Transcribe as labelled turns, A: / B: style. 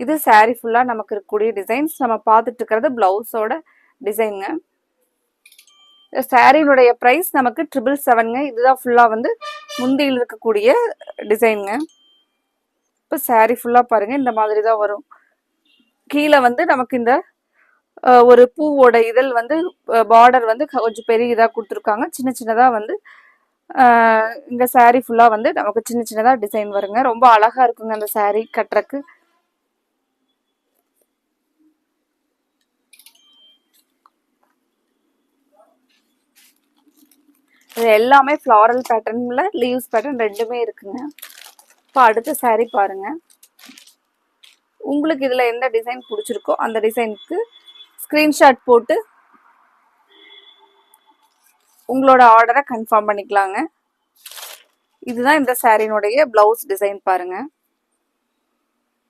A: இது saree ஃபுல்லா நமக்கு இருக்கக்கூடிய டிசைன்ஸ். நம்ம பார்த்துட்டு இருக்கிறது பிளவுஸோட டிசைனுங்க. சாரியினுடைய பிரைஸ் நமக்கு 777ங்க. இதுதான் ஃபுல்லா வந்து முந்தியில் இருக்கக்கூடிய டிசைனுங்க. இப்போ saree ஃபுல்லா பாருங்க இந்த மாதிரி தான் வரும். கீழே வந்து நமக்கு இந்த ஒரு பூவோட இதழ் வந்து பார்டர் வந்து கொஞ்சம் பெரிய இதாக கொடுத்துருக்காங்க. சின்ன சின்னதாக வந்து இங்கே saree ஃபுல்லா வந்து நமக்கு சின்ன சின்னதாக டிசைன் வருங்க. ரொம்ப அழகா இருக்குங்க அந்த saree கட்டுறக்கு. இது எல்லாமே ஃப்ளாரல் பேட்டர்ன்ல லீவ்ஸ் பேட்டர்ன் ரெண்டுமே இருக்குங்க. இப்போ அடுத்த saree பாருங்க. உங்களுக்கு இதுல எந்த டிசைன் பிடிச்சிருக்கோ அந்த டிசைனுக்கு ஸ்கிரீன்ஷாட் போட்டு உங்களோட ஆர்டரை கன்ஃபார்ம் பண்ணிக்கலாங்க. இதுதான் இந்த சாரியினுடைய பிளவுஸ் டிசைன் பாருங்க.